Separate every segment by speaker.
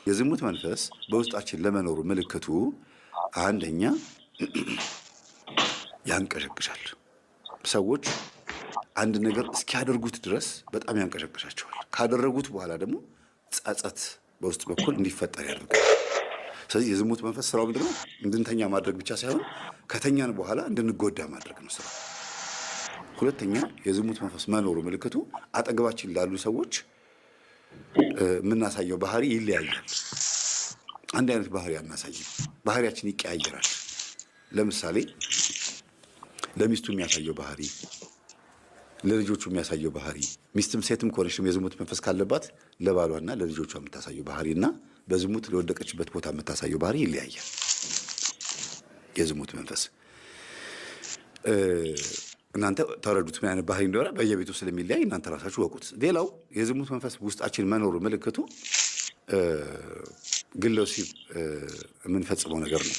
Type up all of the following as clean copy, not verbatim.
Speaker 1: የዝሙት መንፈስ በውስጣችን ለመኖሩ ምልክቱ አንደኛ ያንቀሸቅሻል። ሰዎች አንድ ነገር እስኪያደርጉት ድረስ በጣም ያንቀሸቅሻቸዋል። ካደረጉት በኋላ ደግሞ ጸጸት በውስጥ በኩል እንዲፈጠር ያደርጋል። ስለዚህ የዝሙት መንፈስ ስራው ምንድነው? እንድንተኛ ማድረግ ብቻ ሳይሆን ከተኛን በኋላ እንድንጎዳ ማድረግ ነው ስራው። ሁለተኛ የዝሙት መንፈስ መኖሩ ምልክቱ አጠገባችን ላሉ ሰዎች የምናሳየው ባህሪ ይለያያል። አንድ አይነት ባህሪ አናሳይም። ባህሪያችን ይቀያየራል። ለምሳሌ ለሚስቱ የሚያሳየው ባህሪ፣ ለልጆቹ የሚያሳየው ባህሪ፣ ሚስትም ሴትም ከሆነችም የዝሙት መንፈስ ካለባት ለባሏና ለልጆቿ የምታሳየው ባህሪና በዝሙት ለወደቀችበት ቦታ የምታሳየው ባህሪ ይለያያል። የዝሙት መንፈስ እናንተ ተረዱት ምን አይነት ባህሪ እንደሆነ በየቤቱ ስለሚለያይ እናንተ ራሳችሁ ወቁት። ሌላው የዝሙት መንፈስ ውስጣችን መኖሩ ምልክቱ ግለ ወሲብ የምንፈጽመው ነገር ነው።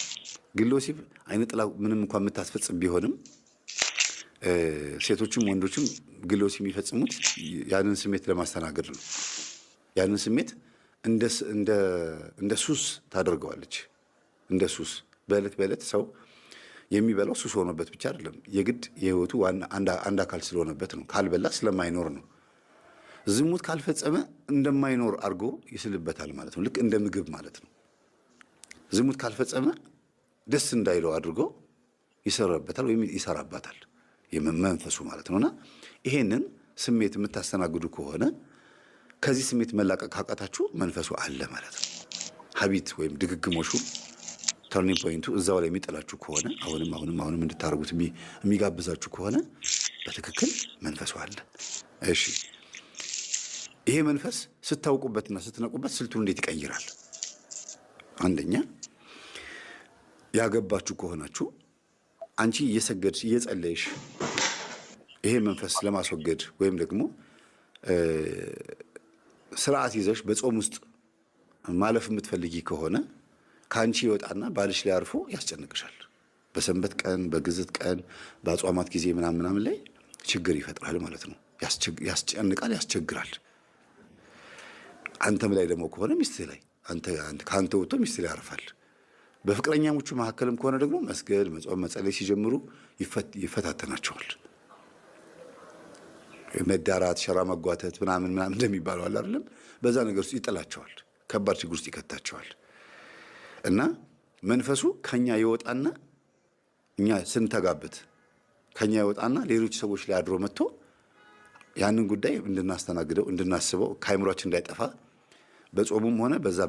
Speaker 1: ግለ ወሲብ አይነ ጥላ ምንም እንኳን የምታስፈጽም ቢሆንም ሴቶችም ወንዶችም ግለ ወሲብ የሚፈጽሙት ያንን ስሜት ለማስተናገድ ነው። ያንን ስሜት እንደ ሱስ ታደርገዋለች። እንደ ሱስ በዕለት በዕለት ሰው የሚበላው ሱስ ሆኖበት ብቻ አይደለም፣ የግድ የህይወቱ አንድ አካል ስለሆነበት ነው። ካልበላ ስለማይኖር ነው። ዝሙት ካልፈጸመ እንደማይኖር አድርጎ ይስልበታል ማለት ነው። ልክ እንደ ምግብ ማለት ነው። ዝሙት ካልፈጸመ ደስ እንዳይለው አድርጎ ይሰራበታል ወይም ይሰራባታል መንፈሱ ማለት ነውና ይሄንን ስሜት የምታስተናግዱ ከሆነ ከዚህ ስሜት መላቀቅ ካቃታችሁ መንፈሱ አለ ማለት ነው። ሀቢት ወይም ድግግሞሹ ተርኒንግ ፖይንቱ እዛው ላይ የሚጥላችሁ ከሆነ አሁንም እንድታረጉት የሚጋብዛችሁ ከሆነ በትክክል መንፈሱ አለ። እሺ ይሄ መንፈስ ስታውቁበትና ስትነቁበት ስልቱን እንዴት ይቀይራል? አንደኛ ያገባችሁ ከሆናችሁ አንቺ እየሰገድሽ እየጸለይሽ ይሄ መንፈስ ለማስወገድ ወይም ደግሞ ስርዓት ይዘሽ በጾም ውስጥ ማለፍ የምትፈልጊ ከሆነ ከአንቺ ይወጣና ባልሽ ላይ አርፎ ያስጨንቅሻል። በሰንበት ቀን፣ በግዝት ቀን፣ በአጽዋማት ጊዜ ምናምን ላይ ችግር ይፈጥራል ማለት ነው። ያስጨንቃል፣ ያስቸግራል። አንተም ላይ ደግሞ ከሆነ ሚስትህ ላይ ከአንተ ወጥቶ ሚስትህ ላይ ያርፋል። በፍቅረኛሞቹ መካከልም ከሆነ ደግሞ መስገድ፣ መጾም፣ መጸለይ ሲጀምሩ ይፈታተናቸዋል። መዳራት፣ ሸራ መጓተት ምናምን እንደሚባለው አለ አይደለም? በዛ ነገር ውስጥ ይጥላቸዋል። ከባድ ችግር ውስጥ ይከታቸዋል። እና መንፈሱ ከኛ ይወጣና እኛ ስንተጋበት ከኛ ይወጣና ሌሎች ሰዎች ላይ አድሮ መጥቶ ያንን ጉዳይ እንድናስተናግደው እንድናስበው ከአይምሯችን እንዳይጠፋ በጾሙም ሆነ በዛ